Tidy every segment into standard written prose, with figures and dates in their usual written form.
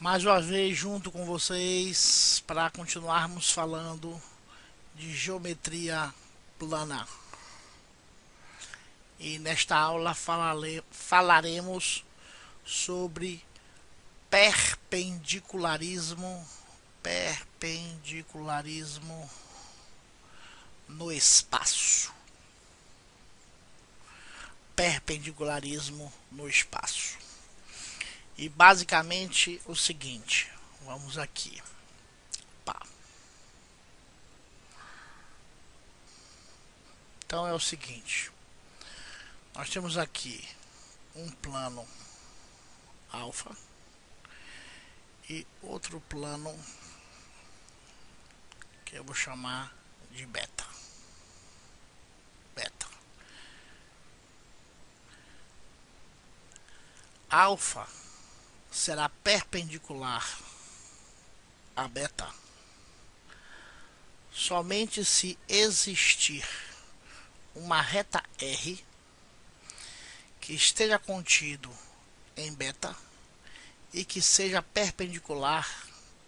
Mais uma vez junto com vocês para continuarmos falando de geometria plana. E nesta aula falaremos sobre perpendicularismo no espaço. Perpendicularismo no espaço. E basicamente o seguinte, vamos aqui. Pá. Então é o seguinte, nós temos aqui um plano alfa e outro plano que eu vou chamar de beta. Alfa será perpendicular a beta somente se existir uma reta R que esteja contido em beta e que seja perpendicular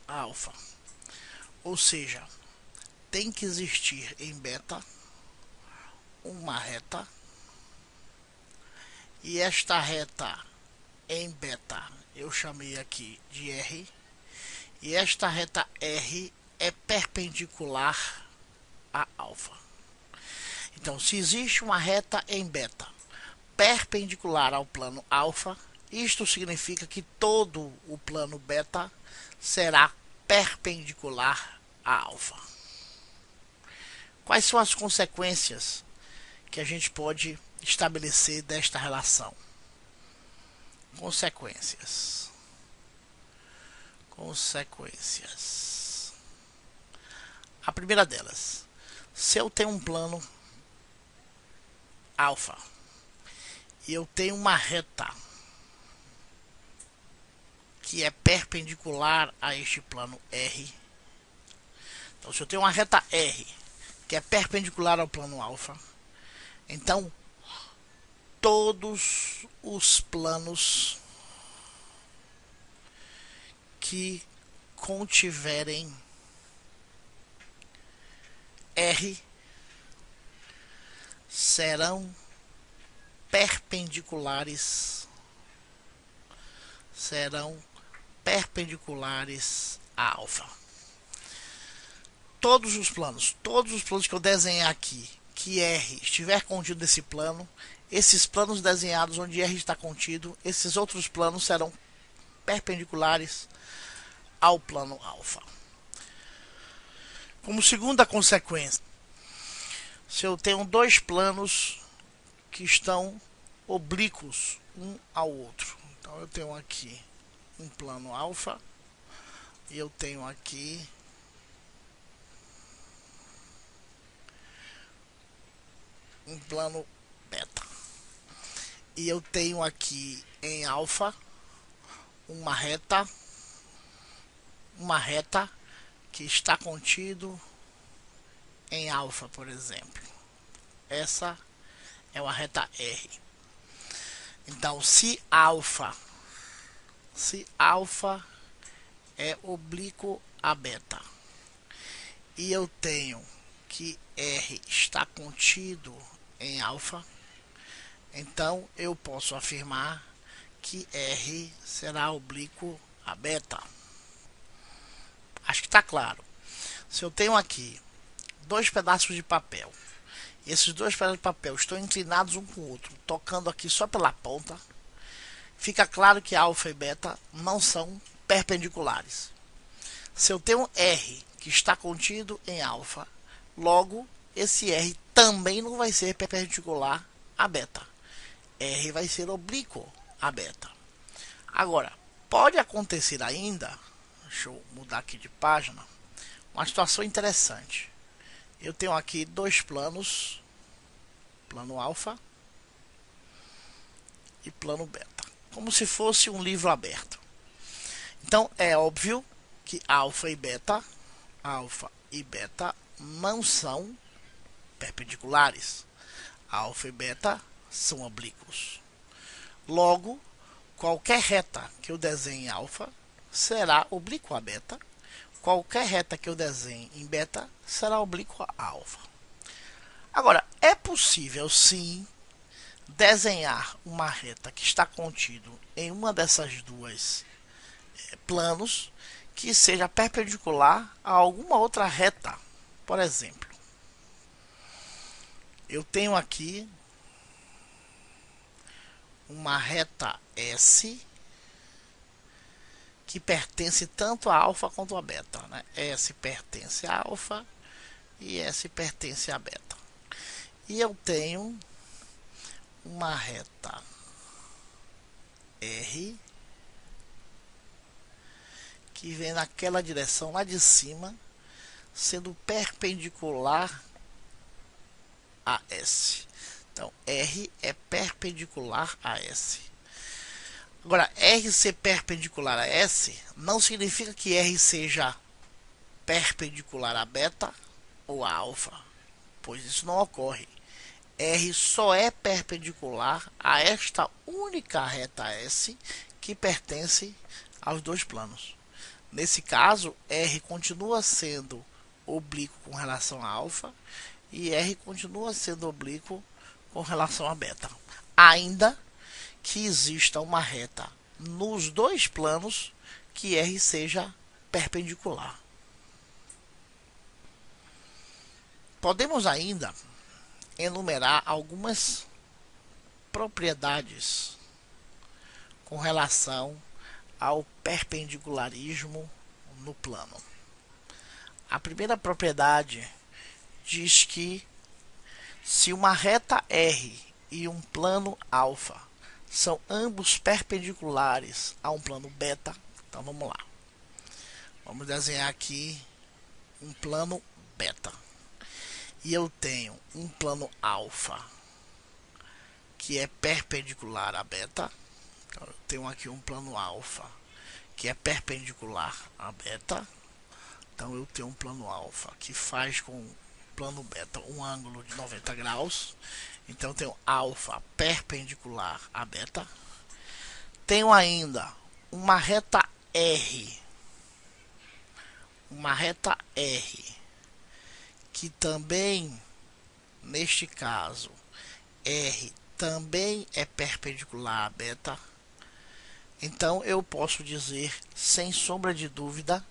a alfa. Ou seja, tem que existir em beta uma reta e esta reta em beta eu chamei aqui de R, e esta reta R é perpendicular a alfa. Então, se existe uma reta em beta perpendicular ao plano alfa, isto significa que todo o plano beta será perpendicular a alfa. Quais são as consequências que a gente pode estabelecer desta relação? Consequências. A primeira delas, se eu tenho um plano alfa e eu tenho uma reta que é perpendicular a este plano R, então se eu tenho uma reta R que é perpendicular ao plano alfa, então todos os planos que contiverem R serão perpendiculares a alfa. Todos os planos que eu desenhar aqui, que R estiver contido nesse plano, esses planos desenhados onde R está contido, esses outros planos serão perpendiculares ao plano alfa. Como segunda consequência, se eu tenho dois planos que estão oblíquos um ao outro, então eu tenho aqui um plano alfa e eu tenho aqui um plano beta, e eu tenho aqui em alfa uma reta que está contido em alfa, por exemplo. Essa é uma reta R. Então, se alfa é oblíquo a beta e eu tenho que R está contido em alfa, então eu posso afirmar que R será oblíquo a beta. Acho que está claro. Se eu tenho aqui dois pedaços de papel, e esses dois pedaços de papel estão inclinados um com o outro, tocando aqui só pela ponta, fica claro que alfa e beta não são perpendiculares. Se eu tenho R que está contido em alfa, logo esse R também não vai ser perpendicular a beta. R vai ser oblíquo a beta. Agora, pode acontecer ainda, deixa eu mudar aqui de página, uma situação interessante. Eu tenho aqui dois planos, plano alfa e plano beta, como se fosse um livro aberto. Então é óbvio que alfa e beta não são perpendiculares. Alfa e beta são oblíquos. Logo, qualquer reta que eu desenhe em alfa será oblíqua a beta. Qualquer reta que eu desenhe em beta será oblíqua a alfa. Agora, é possível sim desenhar uma reta que está contido em uma dessas duas planos que seja perpendicular a alguma outra reta. Por exemplo, eu tenho aqui uma reta S que pertence tanto a alfa quanto a beta, né? S pertence a alfa e S pertence a beta. E eu tenho uma reta R que vem naquela direção lá de cima, sendo perpendicular a S. Então, R é perpendicular a S. Agora, R ser perpendicular a S não significa que R seja perpendicular a beta ou a alfa, pois isso não ocorre. R só é perpendicular a esta única reta S que pertence aos dois planos. Nesse caso, R continua sendo oblíquo com relação a alfa e R continua sendo oblíquo com relação a beta, ainda que exista uma reta nos dois planos que R seja perpendicular. Podemos ainda enumerar algumas propriedades com relação ao perpendicularismo no plano. A primeira propriedade diz que se uma reta R e um plano alfa são ambos perpendiculares a um plano beta, então vamos lá. Vamos desenhar aqui um plano beta. E eu tenho um plano alfa que é perpendicular a beta. Então, eu tenho aqui um plano alfa que é perpendicular a beta. Então eu tenho um plano alfa que faz com o plano beta um ângulo de 90 graus. Então eu tenho alfa perpendicular a beta. Tenho ainda uma reta R. Uma reta R que também, neste caso, R também é perpendicular a beta. Então eu posso dizer, sem sombra de dúvida,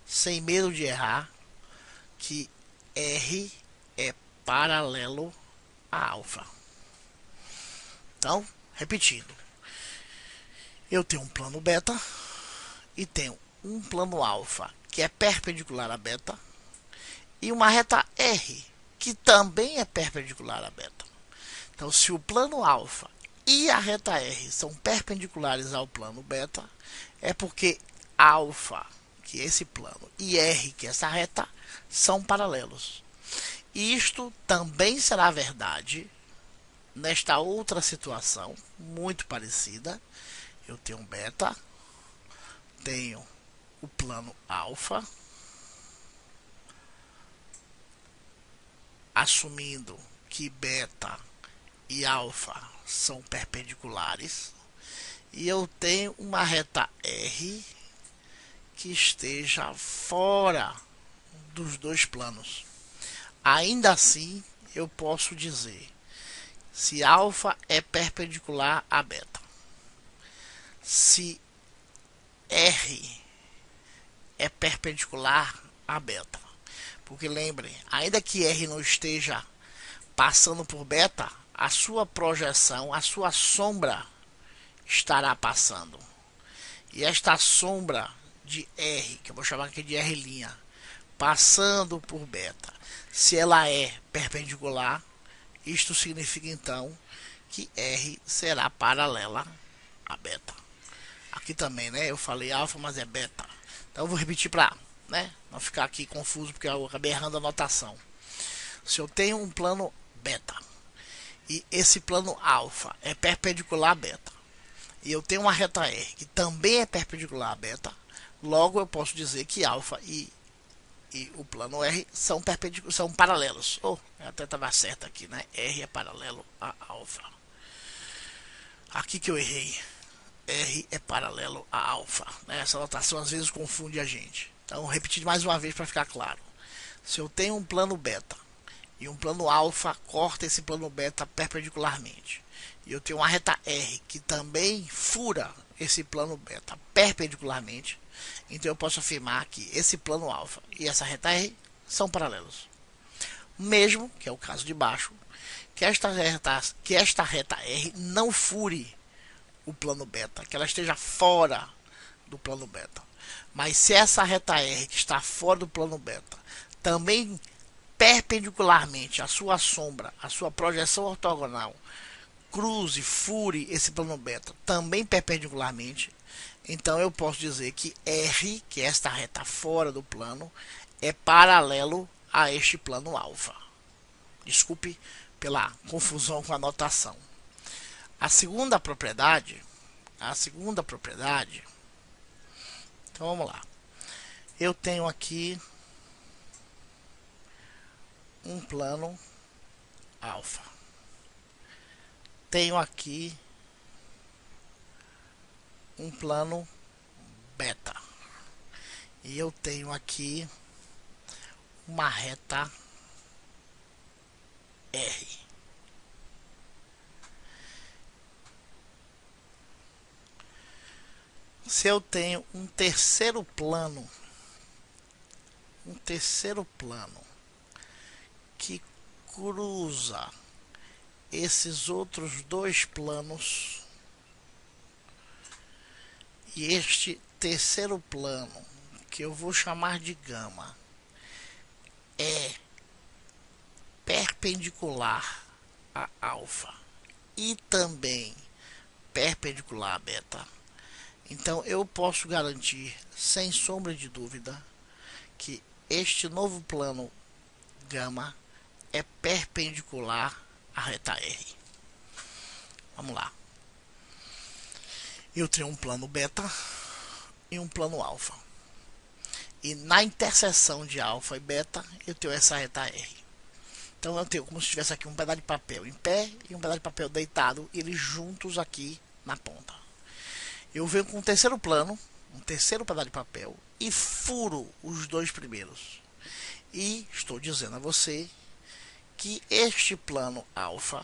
sem medo de errar, que R é paralelo a alfa. Então, repetindo, eu tenho um plano beta e tenho um plano alfa que é perpendicular a beta e uma reta R que também é perpendicular a beta. Então, se o plano alfa e a reta R são perpendiculares ao plano beta, é porque alfa, que é esse plano, e R, que é essa reta, são paralelos. Isto também será verdade nesta outra situação, muito parecida. Eu tenho um beta, tenho o plano alfa, assumindo que beta e alfa são perpendiculares, e eu tenho uma reta R que esteja fora dos dois planos. Ainda assim, eu posso dizer se alfa é perpendicular a beta, se R é perpendicular a beta. Porque lembrem, ainda que R não esteja passando por beta, a sua projeção, a sua sombra estará passando. E esta sombra de R, que eu vou chamar aqui de R', passando por beta, se ela é perpendicular, isto significa então que R será paralela a beta. Aqui também, né? Eu falei alfa, mas é beta. Então eu vou repetir para, né, não ficar aqui confuso, porque eu acabei errando a notação. Se eu tenho um plano beta e esse plano alfa é perpendicular a beta, e eu tenho uma reta R que também é perpendicular a beta, logo eu posso dizer que alfa e o plano R são paralelos. Até estava certo aqui, né? R é paralelo a alfa. Aqui que eu errei. R é paralelo a alfa. Essa notação às vezes confunde a gente. Então, repetir mais uma vez para ficar claro. Se eu tenho um plano beta e um plano alfa corta esse plano beta perpendicularmente, e eu tenho uma reta R que também fura esse plano beta perpendicularmente, então eu posso afirmar que esse plano alfa e essa reta R são paralelos. Mesmo, que é o caso de baixo, que esta reta R não fure o plano beta, que ela esteja fora do plano beta. Mas se essa reta R que está fora do plano beta também perpendicularmente à sua sombra, à sua projeção ortogonal, cruze, fure esse plano beta também perpendicularmente, então eu posso dizer que R, que é esta reta fora do plano, é paralelo a este plano alfa. Desculpe pela confusão com a notação. A segunda propriedade, então vamos lá. Eu tenho aqui um plano alfa. Tenho aqui um plano beta. E eu tenho aqui uma reta R. Se eu tenho um terceiro plano que cruza esses outros dois planos, e este terceiro plano, que eu vou chamar de gama, é perpendicular a alfa e também perpendicular a beta, então eu posso garantir sem sombra de dúvida que este novo plano gama é perpendicular à reta R. Vamos lá. Eu tenho um plano beta e um plano alfa. E na interseção de alfa e beta, eu tenho essa reta R. Então eu tenho como se tivesse aqui um pedaço de papel em pé e um pedaço de papel deitado, eles juntos aqui na ponta. Eu venho com um terceiro plano, um terceiro pedaço de papel, e furo os dois primeiros. E estou dizendo a você que este plano alfa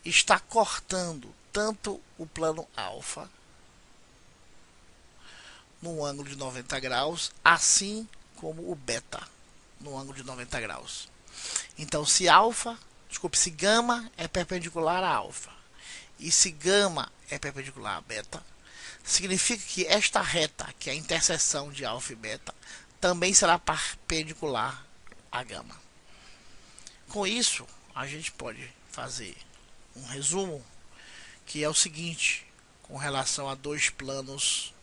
está cortando tanto o plano alfa no ângulo de 90 graus, assim como o beta no ângulo de 90 graus. Então, se gama é perpendicular a alfa e se gama é perpendicular a beta, significa que esta reta, que é a interseção de alfa e beta, também será perpendicular a gama. Com isso, a gente pode fazer um resumo, que é o seguinte, com relação a dois planos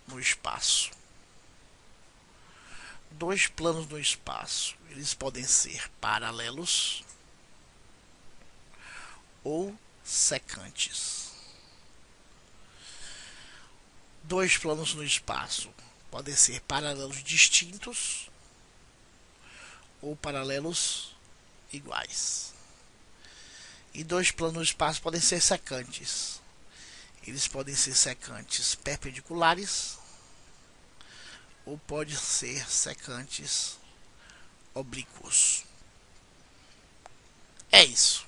no espaço. Dois planos no espaço, eles podem ser paralelos ou secantes. Dois planos no espaço podem ser paralelos distintos ou paralelos iguais. E dois planos no espaço podem ser secantes. Eles podem ser secantes perpendiculares ou podem ser secantes oblíquos. É isso.